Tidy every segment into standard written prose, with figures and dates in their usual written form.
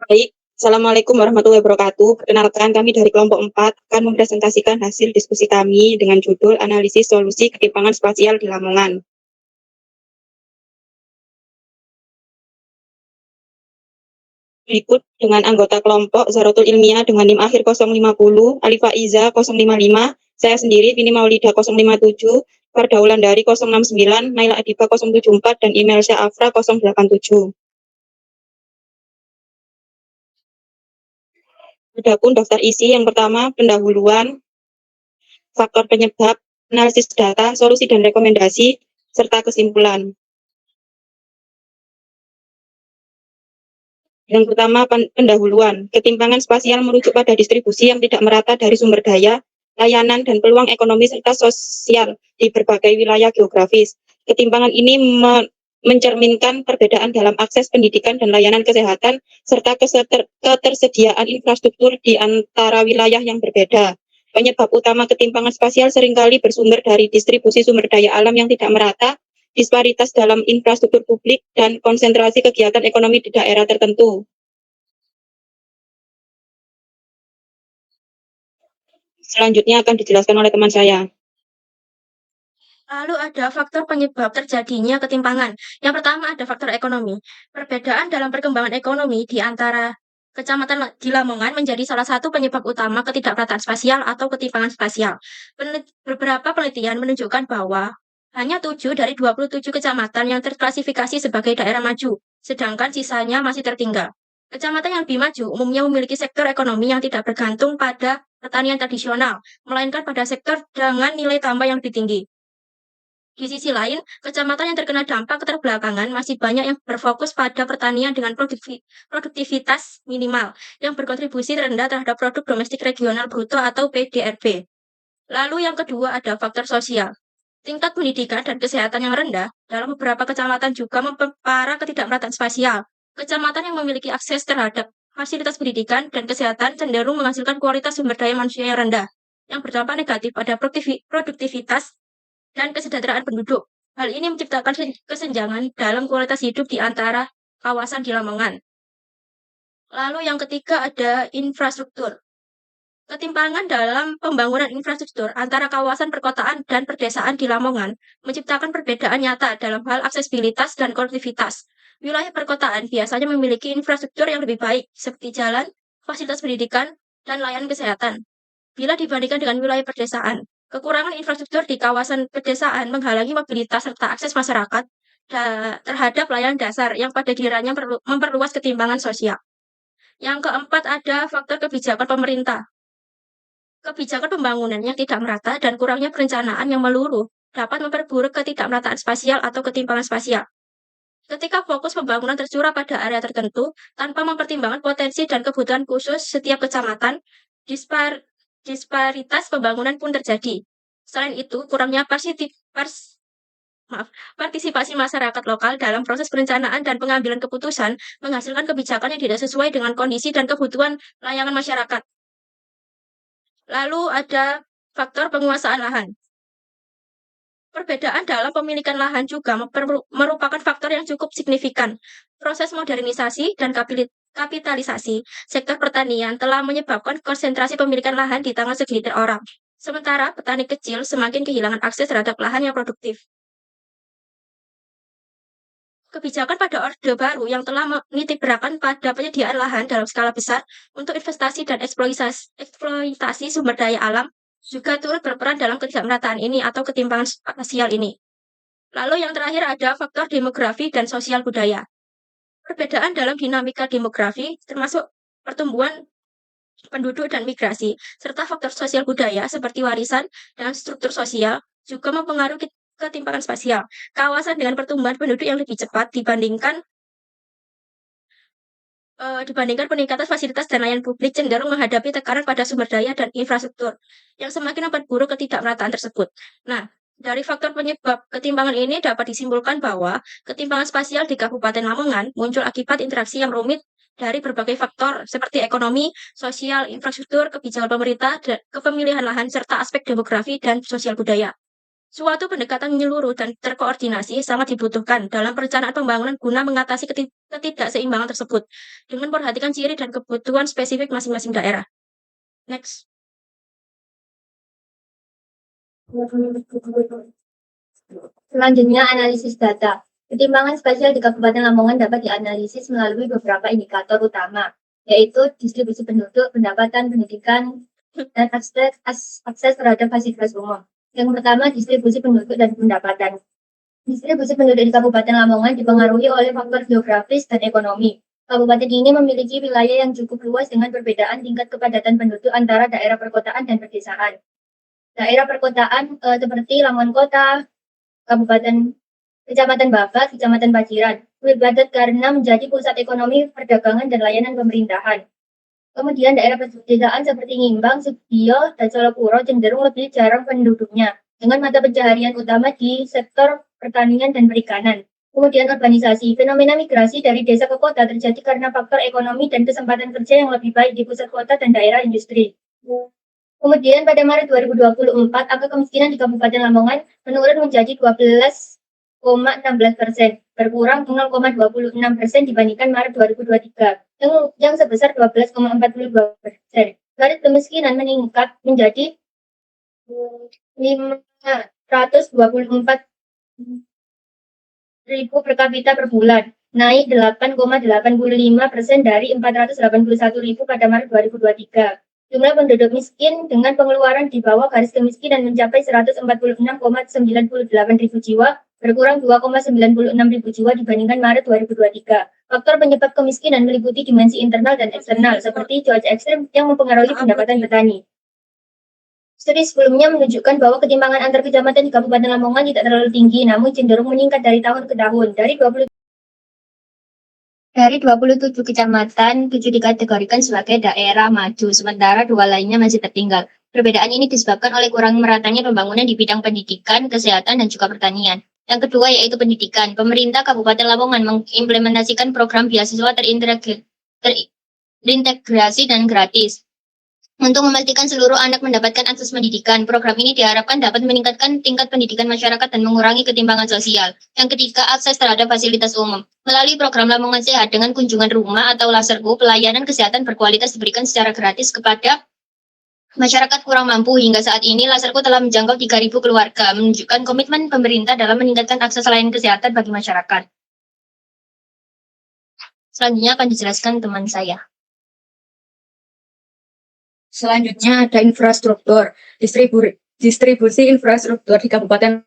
Baik, Assalamualaikum warahmatullahi wabarakatuh. Perkenalkan kami dari kelompok 4 akan mempresentasikan hasil diskusi kami dengan judul Analisis Solusi Ketimpangan Spasial di Lamongan. Berikut dengan anggota kelompok Zaratul Ilmiah dengan NIM akhir 050, Alifa Iza 055, saya sendiri Vini Maulida 057, Fardaulan dari 069, Naila Adiba 074, dan email Syafra 087. Adapun daftar isi yang pertama, pendahuluan, faktor penyebab, analisis data, solusi dan rekomendasi, serta kesimpulan. Yang pertama, pendahuluan. Ketimpangan spasial merujuk pada distribusi yang tidak merata dari sumber daya, layanan, dan peluang ekonomi serta sosial di berbagai wilayah geografis. Ketimpangan ini mencerminkan perbedaan dalam akses pendidikan dan layanan kesehatan, serta ketersediaan infrastruktur di antara wilayah yang berbeda. Penyebab utama ketimpangan spasial seringkali bersumber dari distribusi sumber daya alam yang tidak merata, disparitas dalam infrastruktur publik, dan konsentrasi kegiatan ekonomi di daerah tertentu. Selanjutnya akan dijelaskan oleh teman saya. Lalu ada faktor penyebab terjadinya ketimpangan. Yang pertama ada faktor ekonomi. Perbedaan dalam perkembangan ekonomi di antara kecamatan di Lamongan menjadi salah satu penyebab utama ketidakmerataan spasial atau ketimpangan spasial. Beberapa penelitian menunjukkan bahwa hanya 7 dari 27 kecamatan yang terklasifikasi sebagai daerah maju, sedangkan sisanya masih tertinggal. Kecamatan yang lebih maju umumnya memiliki sektor ekonomi yang tidak bergantung pada pertanian tradisional, melainkan pada sektor dengan nilai tambah yang lebih tinggi. Di sisi lain, kecamatan yang terkena dampak keterbelakangan masih banyak yang berfokus pada pertanian dengan produktivitas minimal, yang berkontribusi rendah terhadap produk domestik regional bruto atau PDRB. Lalu yang kedua ada faktor sosial. Tingkat pendidikan dan kesehatan yang rendah dalam beberapa kecamatan juga memperparah ketidakmerataan spasial. Kecamatan yang memiliki akses terhadap fasilitas pendidikan dan kesehatan cenderung menghasilkan kualitas sumber daya manusia yang rendah, yang berdampak negatif pada produktivitas dan kesejahteraan penduduk. Hal ini menciptakan kesenjangan dalam kualitas hidup di antara kawasan di Lamongan. Lalu yang ketiga ada infrastruktur. Ketimpangan dalam pembangunan infrastruktur antara kawasan perkotaan dan perdesaan di Lamongan menciptakan perbedaan nyata dalam hal aksesibilitas dan konektivitas. Wilayah perkotaan biasanya memiliki infrastruktur yang lebih baik, seperti jalan, fasilitas pendidikan, dan layanan kesehatan. Bila dibandingkan dengan wilayah pedesaan, kekurangan infrastruktur di kawasan pedesaan menghalangi mobilitas serta akses masyarakat terhadap layanan dasar yang pada gilirannya memperluas ketimpangan sosial. Yang keempat ada faktor kebijakan pemerintah. Kebijakan pembangunan yang tidak merata dan kurangnya perencanaan yang meluruh dapat memperburuk ketidakmerataan spasial atau ketimpangan spasial. Ketika fokus pembangunan tercurah pada area tertentu tanpa mempertimbangkan potensi dan kebutuhan khusus setiap kecamatan, disparitas pembangunan pun terjadi. Selain itu, kurangnya partisipasi masyarakat lokal dalam proses perencanaan dan pengambilan keputusan menghasilkan kebijakan yang tidak sesuai dengan kondisi dan kebutuhan layangan masyarakat. Lalu ada faktor penguasaan lahan. Perbedaan dalam pemilikan lahan juga merupakan faktor yang cukup signifikan. Proses modernisasi dan kapitalisasi sektor pertanian telah menyebabkan konsentrasi pemilikan lahan di tangan segelintir orang. Sementara petani kecil semakin kehilangan akses terhadap lahan yang produktif. Kebijakan pada Orde Baru yang telah menitiberkan pada penyediaan lahan dalam skala besar untuk investasi dan eksploitasi sumber daya alam juga turut berperan dalam ketidakmerataan ini atau ketimpangan spasial ini. Lalu yang terakhir ada faktor demografi dan sosial budaya. Perbedaan dalam dinamika demografi termasuk pertumbuhan penduduk dan migrasi, serta faktor sosial budaya seperti warisan dan struktur sosial juga mempengaruhi ketimpangan spasial. Kawasan dengan pertumbuhan penduduk yang lebih cepat dibandingkan peningkatan fasilitas dan layanan publik cenderung menghadapi tekanan pada sumber daya dan infrastruktur yang semakin memperburuk ketidakmerataan tersebut. Nah, dari faktor penyebab ketimpangan ini dapat disimpulkan bahwa ketimpangan spasial di Kabupaten Lamongan muncul akibat interaksi yang rumit dari berbagai faktor seperti ekonomi, sosial, infrastruktur, kebijakan pemerintah, dan kepemilihan lahan, serta aspek demografi dan sosial budaya. Suatu pendekatan menyeluruh dan terkoordinasi sangat dibutuhkan dalam perencanaan pembangunan guna mengatasi ketidakseimbangan tersebut dengan memperhatikan ciri dan kebutuhan spesifik masing-masing daerah. Next. Selanjutnya, analisis data. Ketimpangan spasial di Kabupaten Lamongan dapat dianalisis melalui beberapa indikator utama, yaitu distribusi penduduk, pendapatan, pendidikan, dan akses terhadap fasilitas umum. Yang pertama, distribusi penduduk dan pendapatan. Distribusi penduduk di Kabupaten Lamongan dipengaruhi oleh faktor geografis dan ekonomi. Kabupaten ini memiliki wilayah yang cukup luas dengan perbedaan tingkat kepadatan penduduk antara daerah perkotaan dan pedesaan. Daerah perkotaan seperti Lamongan Kota, Kabupaten Kecamatan Babat, Kecamatan Paciran, lebih karena menjadi pusat ekonomi, perdagangan, dan layanan pemerintahan. Kemudian daerah pedesaan seperti Ngimbang, Sugiyo, dan Solokuro cenderung lebih jarang penduduknya, dengan mata pencaharian utama di sektor pertanian dan perikanan. Kemudian urbanisasi, fenomena migrasi dari desa ke kota terjadi karena faktor ekonomi dan kesempatan kerja yang lebih baik di pusat kota dan daerah industri. Kemudian pada Maret 2024, angka kemiskinan di Kabupaten Lamongan menurun menjadi 12,16%, berkurang 0,26% dibandingkan Maret 2023, yang sebesar 12,42%. Garis kemiskinan meningkat menjadi 524.000 per kapita per bulan, naik 8,85% dari 481.000 pada Maret 2023. Jumlah penduduk miskin dengan pengeluaran di bawah garis kemiskinan mencapai 146,98 ribu jiwa, berkurang 2,96 ribu jiwa dibandingkan Maret 2023. Faktor penyebab kemiskinan meliputi dimensi internal dan eksternal, seperti cuaca ekstrem yang mempengaruhi pendapatan petani. Studi sebelumnya menunjukkan bahwa ketimpangan antar kecamatan di Kabupaten Lamongan tidak terlalu tinggi, namun cenderung meningkat dari tahun ke tahun. Dari 27 kecamatan, 7 dikategorikan sebagai daerah maju, sementara 2 lainnya masih tertinggal. Perbedaan ini disebabkan oleh kurang meratanya pembangunan di bidang pendidikan, kesehatan, dan juga pertanian. Yang kedua yaitu pendidikan. Pemerintah Kabupaten Lamongan mengimplementasikan program beasiswa terintegrasi dan gratis untuk memastikan seluruh anak mendapatkan akses pendidikan. Program ini diharapkan dapat meningkatkan tingkat pendidikan masyarakat dan mengurangi ketimpangan sosial. Yang ketiga, akses terhadap fasilitas umum. Melalui program Lamongan Sehat dengan kunjungan rumah atau lasergo, pelayanan kesehatan berkualitas diberikan secara gratis kepada masyarakat kurang mampu. Hingga saat ini, lasergo telah menjangkau 3.000 keluarga, menunjukkan komitmen pemerintah dalam meningkatkan akses layanan kesehatan bagi masyarakat. Selanjutnya akan dijelaskan teman saya. Selanjutnya ada infrastruktur. Distribusi infrastruktur di Kabupaten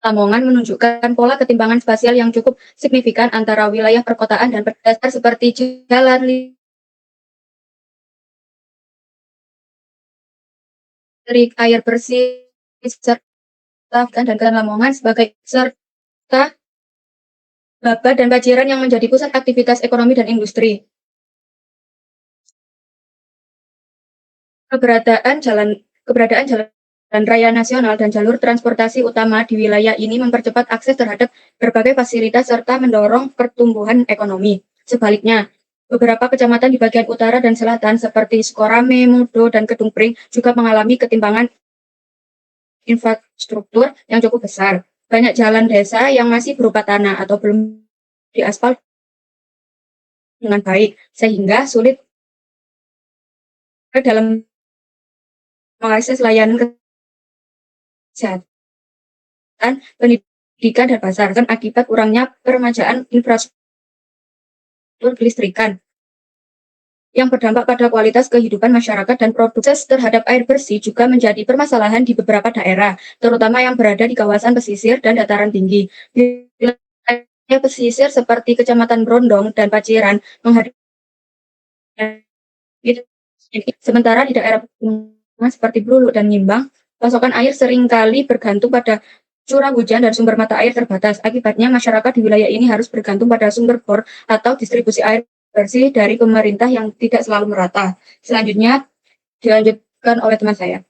Lamongan menunjukkan pola ketimpangan spasial yang cukup signifikan antara wilayah perkotaan dan pedesaan seperti jalan, listrik, air bersih, serta dan Lamongan sebagai serta Babat dan Paciran yang menjadi pusat aktivitas ekonomi dan industri. Keberadaan jalan raya nasional dan jalur transportasi utama di wilayah ini mempercepat akses terhadap berbagai fasilitas serta mendorong pertumbuhan ekonomi. Sebaliknya, beberapa kecamatan di bagian utara dan selatan seperti Sukorame, Mudo, dan Kedung Pring juga mengalami ketimpangan infrastruktur yang cukup besar. Banyak jalan desa yang masih berupa tanah atau belum diaspal dengan baik, sehingga sulit dalam mengakses layanan kesehatan, pendidikan, dan pasar akibat kurangnya peremajaan infrastruktur kelistrikan yang berdampak pada kualitas kehidupan masyarakat dan akses terhadap air bersih juga menjadi permasalahan di beberapa daerah, terutama yang berada di kawasan pesisir dan dataran tinggi. Wilayah pesisir seperti Kecamatan Brondong dan Paciran menghadapi sementara di daerah seperti Brulu dan Ngimbang, pasokan air seringkali bergantung pada curah hujan dan sumber mata air terbatas. Akibatnya, masyarakat di wilayah ini harus bergantung pada sumber bor atau distribusi air bersih dari pemerintah yang tidak selalu merata. Selanjutnya, dilanjutkan oleh teman saya.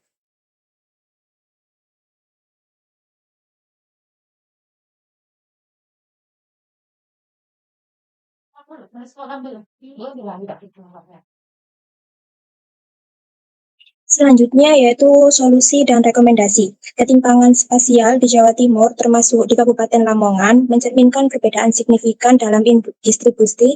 Selanjutnya yaitu solusi dan rekomendasi. Ketimpangan spasial di Jawa Timur termasuk di Kabupaten Lamongan mencerminkan perbedaan signifikan dalam distribusi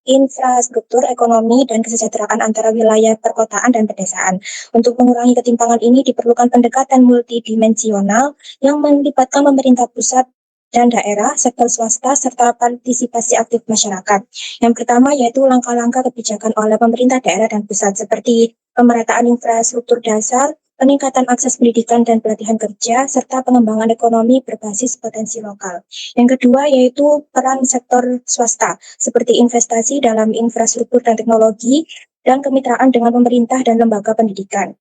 infrastruktur ekonomi dan kesejahteraan antara wilayah perkotaan dan pedesaan. Untuk mengurangi ketimpangan ini diperlukan pendekatan multidimensional yang melibatkan pemerintah pusat dan daerah, sektor swasta, serta partisipasi aktif masyarakat. Yang pertama yaitu langkah-langkah kebijakan oleh pemerintah daerah dan pusat seperti pemerataan infrastruktur dasar, peningkatan akses pendidikan dan pelatihan kerja, serta pengembangan ekonomi berbasis potensi lokal. Yang kedua yaitu peran sektor swasta, seperti investasi dalam infrastruktur dan teknologi, dan kemitraan dengan pemerintah dan lembaga pendidikan.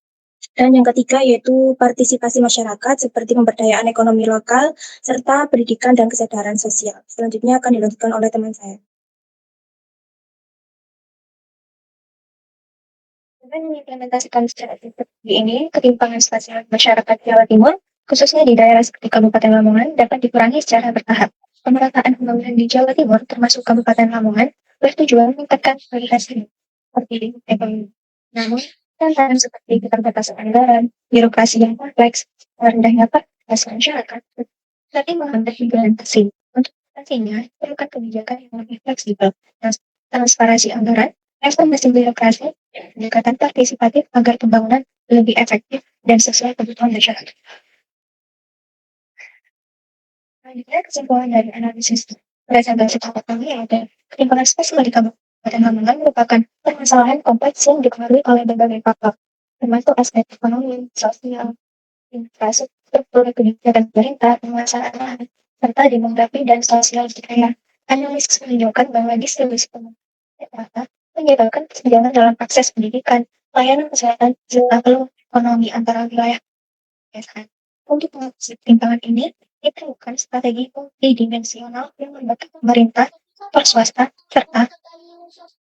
Dan yang ketiga yaitu partisipasi masyarakat seperti pemberdayaan ekonomi lokal, serta pendidikan dan kesadaran sosial. Selanjutnya akan dilanjutkan oleh teman saya. Dengan mengimplementasikan secara efektif ini, ketimpangan spasial masyarakat Jawa Timur, khususnya di daerah seperti Kabupaten Lamongan, dapat dikurangi secara bertahap. Pemerataan pembangunan di Jawa Timur, termasuk Kabupaten Lamongan, bertujuan meningkatkan kualitas hidup seperti ekonomi. Namun, tantangan seperti keterbatasan anggaran, birokrasi yang kompleks, dan rendahnya partisipasi masyarakat, tapi menghambat implementasi. Untuk mengatasinya, diperlukan kebijakan yang lebih fleksibel, transparansi anggaran, reformasi birokrasi, pendekatan partisipatif agar pembangunan lebih efektif dan sesuai kebutuhan masyarakat. Selanjutnya, kesimpulan dari analisis presentasi tahap kami ada ketimpangan spasial di Kabupaten Lamongan merupakan permasalahan kompleks yang dipengaruhi oleh berbagai faktor, termasuk aspek ekonomi, sosial, infrastruktur, kebijakan pemerintah, penguasaan lahan, serta demografi dan sosial budaya. Analisis menunjukkan bahwa distribusi pembangunan menyebabkan kesenjangan dalam akses pendidikan, layanan kesehatan, serta peluang ekonomi antara wilayah pedesaan. Untuk mengatasi ketimpangan ini, diperlukan strategi multidimensional yang melibatkan pemerintah, sektor swasta, serta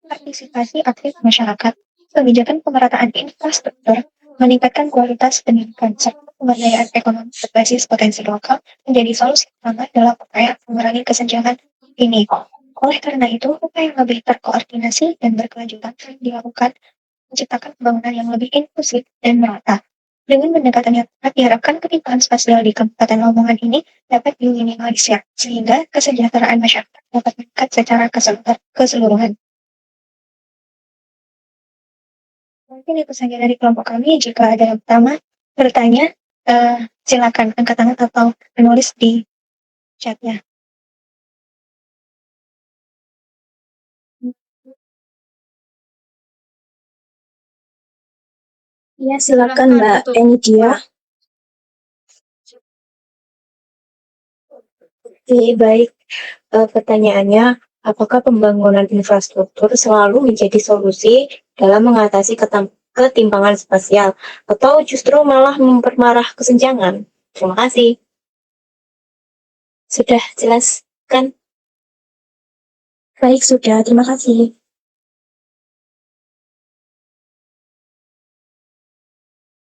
partisipasi aktif masyarakat. Kebijakan pemerataan infrastruktur, meningkatkan kualitas pendidikan, serta pemberdayaan ekonomi berbasis potensi lokal menjadi solusi utama dalam upaya mengurangi kesenjangan ini. Oleh karena itu, upaya yang lebih terkoordinasi dan berkelanjutan dilakukan menciptakan pembangunan yang lebih inklusif dan merata. Dengan pendekatan yang tepat, diharapkan ketimpangan spasial di Kabupaten Lamongan ini dapat diminimalisir, sehingga kesejahteraan masyarakat dapat meningkat secara keseluruhan. Mungkin itu saja dari kelompok kami. Jika ada yang pertama bertanya, silakan angkat tangan atau menulis di chatnya. Ya, silakan Mbak Enidia. Oke, baik. Pertanyaannya, apakah pembangunan infrastruktur selalu menjadi solusi dalam mengatasi ketimpangan spasial, atau justru malah memperparah kesenjangan? Terima kasih. Sudah jelas kan? Baik, sudah. Terima kasih.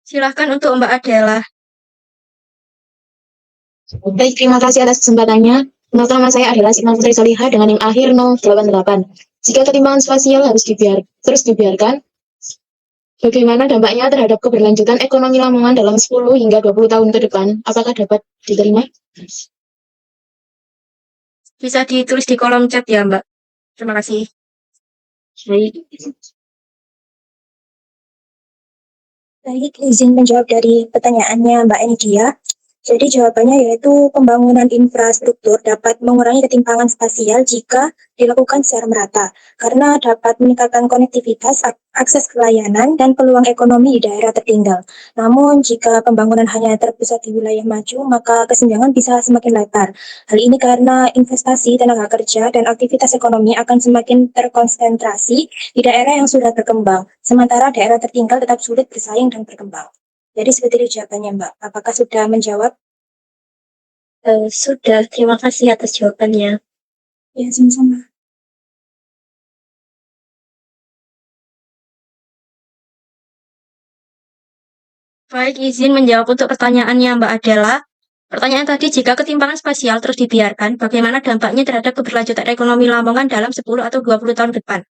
Silahkan untuk Mbak Adela. Baik, terima kasih atas kesempatannya. Nama saya adalah Sigma Putri Soliha dengan yang akhir 088. Jika ketimpangan spasial harus terus dibiarkan, bagaimana dampaknya terhadap keberlanjutan ekonomi Lamongan dalam 10 hingga 20 tahun ke depan? Apakah dapat diterima? Bisa ditulis di kolom chat ya, Mbak. Terima kasih. Baik, izin menjawab dari pertanyaannya Mbak Enidia. Jadi jawabannya yaitu pembangunan infrastruktur dapat mengurangi ketimpangan spasial jika dilakukan secara merata, karena dapat meningkatkan konektivitas, akses ke layanan, dan peluang ekonomi di daerah tertinggal. Namun, jika pembangunan hanya terpusat di wilayah maju, maka kesenjangan bisa semakin lebar. Hal ini karena investasi tenaga kerja dan aktivitas ekonomi akan semakin terkonsentrasi di daerah yang sudah berkembang, sementara daerah tertinggal tetap sulit bersaing dan berkembang. Jadi seperti itu jawabannya Mbak. Apakah sudah menjawab? Sudah, terima kasih atas jawabannya. Ya, sama-sama. Baik, izin menjawab untuk pertanyaannya Mbak Adela. Pertanyaan tadi, jika ketimpangan spasial terus dibiarkan, bagaimana dampaknya terhadap keberlanjutan ekonomi Lamongan dalam 10 atau 20 tahun ke depan?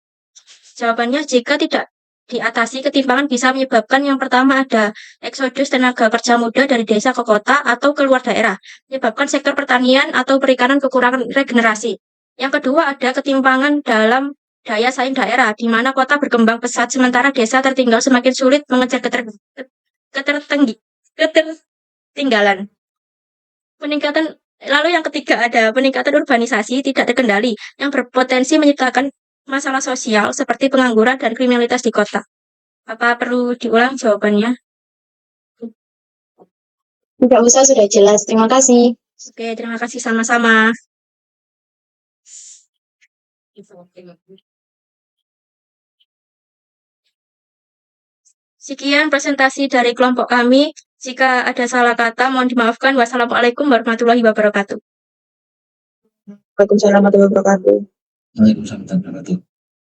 Jawabannya, jika tidak diatasi, ketimpangan bisa menyebabkan yang pertama ada eksodus tenaga kerja muda dari desa ke kota atau keluar daerah, menyebabkan sektor pertanian atau perikanan kekurangan regenerasi. Yang kedua ada ketimpangan dalam daya saing daerah, di mana kota berkembang pesat sementara desa tertinggal semakin sulit mengejar ketertinggalan. Lalu yang ketiga ada peningkatan urbanisasi tidak terkendali yang berpotensi menciptakan masalah sosial seperti pengangguran dan kriminalitas di kota. Apa perlu diulang jawabannya? Tidak usah, sudah jelas. Terima kasih. Oke, terima kasih sama-sama. Sekian presentasi dari kelompok kami. Jika ada salah kata, mohon dimaafkan. Wassalamualaikum warahmatullahi wabarakatuh. Waalaikumsalam warahmatullahi wabarakatuh. Waalaikumsalam warahmatullahi wabarakatuh.